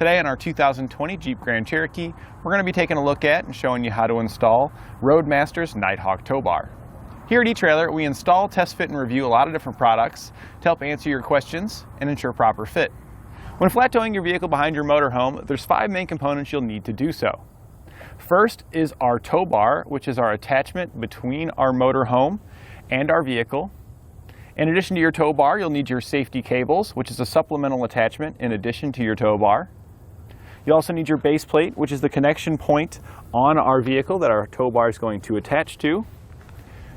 Today on our 2020 Jeep Grand Cherokee, we're going to be taking a look at and showing you how to install Roadmaster's Nighthawk Tow Bar. Here at Etrailer, we install, test, fit, and review a lot of different products to help answer your questions and ensure proper fit. When flat towing your vehicle behind your motorhome, there's 5 main components you'll need to do so. First is our tow bar, which is our attachment between our motorhome and our vehicle. In addition to your tow bar, you'll need your safety cables, which is a supplemental attachment in addition to your tow bar. You also need your base plate, which is the connection point on our vehicle that our tow bar is going to attach to.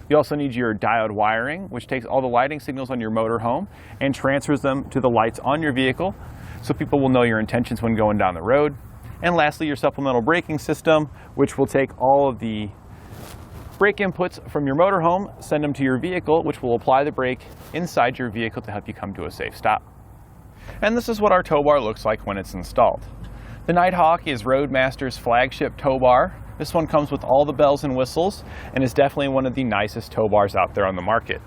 You also need your diode wiring, which takes all the lighting signals on your motorhome and transfers them to the lights on your vehicle so people will know your intentions when going down the road. And lastly, your supplemental braking system, which will take all of the brake inputs from your motorhome, send them to your vehicle, which will apply the brake inside your vehicle to help you come to a safe stop. And this is what our tow bar looks like when it's installed. The Nighthawk is Roadmaster's flagship tow bar. This one comes with all the bells and whistles and is definitely one of the nicest tow bars out there on the market.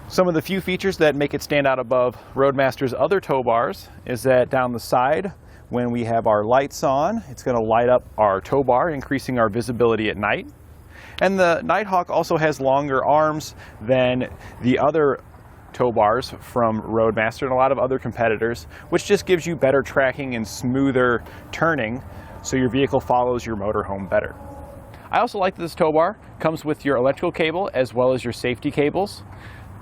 Some of the few features that make it stand out above Roadmaster's other tow bars is that down the side, when we have our lights on, it's going to light up our tow bar, increasing our visibility at night. And the Nighthawk also has longer arms than the other tow bars from Roadmaster and a lot of other competitors, which just gives you better tracking and smoother turning so your vehicle follows your motorhome better. I also like that this tow bar comes with your electrical cable as well as your safety cables.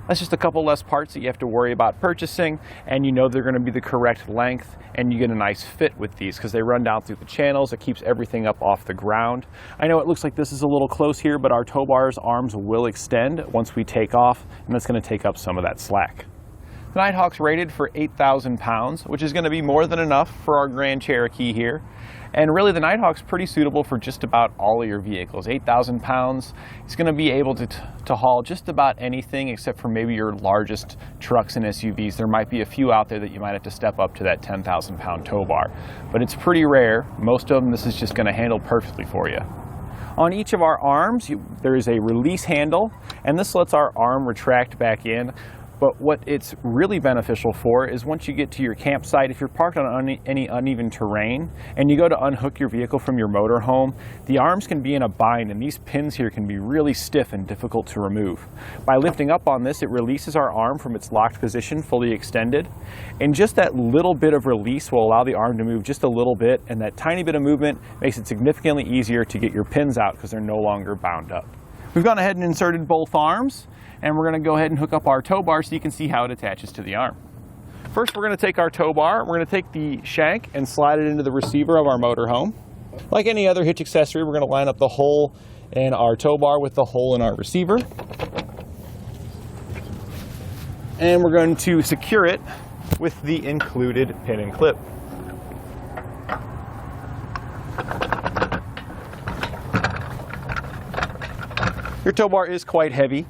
That's just a couple less parts that you have to worry about purchasing, and you know they're going to be the correct length, and you get a nice fit with these because they run down through the channels. It keeps everything up off the ground. I know it looks like this is a little close here, but our tow bar's arms will extend once we take off, and that's going to take up some of that slack. The Nighthawk's rated for 8,000 pounds, which is going to be more than enough for our Grand Cherokee here. And really, the Nighthawk's pretty suitable for just about all of your vehicles. 8,000 pounds, it's going to be able to haul just about anything except for maybe your largest trucks and SUVs. There might be a few out there that you might have to step up to that 10,000 pound tow bar. But it's pretty rare. Most of them, this is just going to handle perfectly for you. On each of our arms, there is a release handle, and this lets our arm retract back in. But what it's really beneficial for is once you get to your campsite, if you're parked on any uneven terrain and you go to unhook your vehicle from your motorhome, the arms can be in a bind and these pins here can be really stiff and difficult to remove. By lifting up on this, it releases our arm from its locked position, fully extended. And just that little bit of release will allow the arm to move just a little bit, and that tiny bit of movement makes it significantly easier to get your pins out because they're no longer bound up. We've gone ahead and inserted both arms, and we're going to go ahead and hook up our tow bar so you can see how it attaches to the arm. First, we're going to take our tow bar, we're going to take the shank and slide it into the receiver of our motorhome. Like any other hitch accessory, we're going to line up the hole in our tow bar with the hole in our receiver. And we're going to secure it with the included pin and clip. Your tow bar is quite heavy.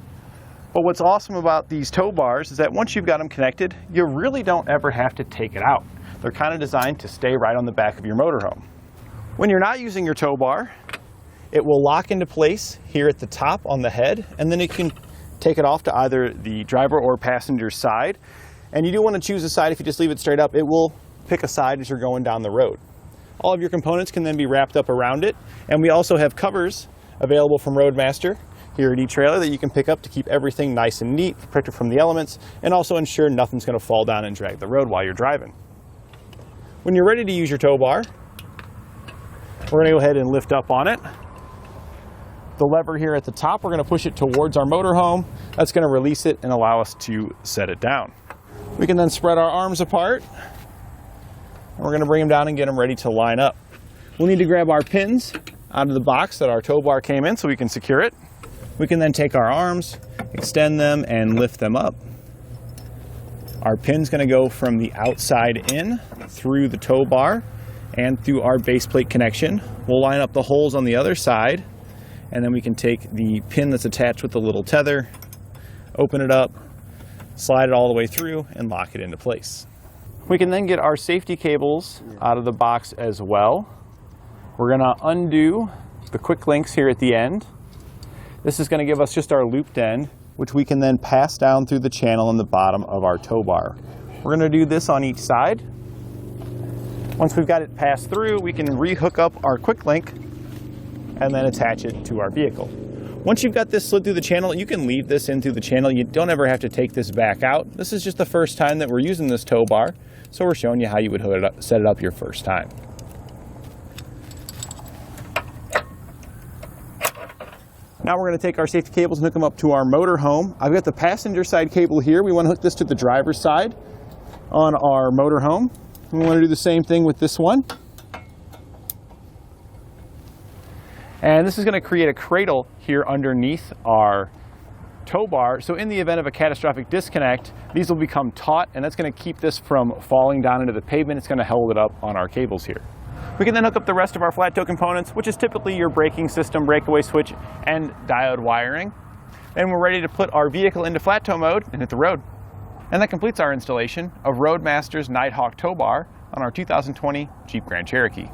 But what's awesome about these tow bars is that once you've got them connected, you really don't ever have to take it out. They're kind of designed to stay right on the back of your motorhome. When you're not using your tow bar, it will lock into place here at the top on the head, and then you can take it off to either the driver or passenger side. And you do want to choose a side. If you just leave it straight up, it will pick a side as you're going down the road. All of your components can then be wrapped up around it, and we also have covers available from Roadmaster here at Etrailer that you can pick up to keep everything nice and neat, protected from the elements, and also ensure nothing's going to fall down and drag the road while you're driving. When you're ready to use your tow bar, we're going to go ahead and lift up on it. The lever here at the top, we're going to push it towards our motorhome. That's going to release it and allow us to set it down. We can then spread our arms apart, and we're going to bring them down and get them ready to line up. We'll need to grab our pins out of the box that our tow bar came in so we can secure it. We can then take our arms, extend them, and lift them up. Our pin's going to go from the outside in through the tow bar and through our base plate connection. We'll line up the holes on the other side, and then we can take the pin that's attached with the little tether, open it up, slide it all the way through, and lock it into place. We can then get our safety cables out of the box as well. We're going to undo the quick links here at the end. This is going to give us just our looped end, which we can then pass down through the channel in the bottom of our tow bar. We're going to do this on each side. Once we've got it passed through, we can re-hook up our quick link and then attach it to our vehicle. Once you've got this slid through the channel, you can leave this in through the channel. You don't ever have to take this back out. This is just the first time that we're using this tow bar, so we're showing you how you would hook it up, set it up your first time. Now we're going to take our safety cables and hook them up to our motor home. I've got the passenger side cable here. We want to hook this to the driver's side on our motor home. We want to do the same thing with this one. And this is going to create a cradle here underneath our tow bar. So in the event of a catastrophic disconnect, these will become taut, and that's going to keep this from falling down into the pavement. It's going to hold it up on our cables here. We can then hook up the rest of our flat tow components, which is typically your braking system, breakaway switch, and diode wiring. And we're ready to put our vehicle into flat tow mode and hit the road. And that completes our installation of Roadmaster's Nighthawk Tow Bar on our 2020 Jeep Grand Cherokee.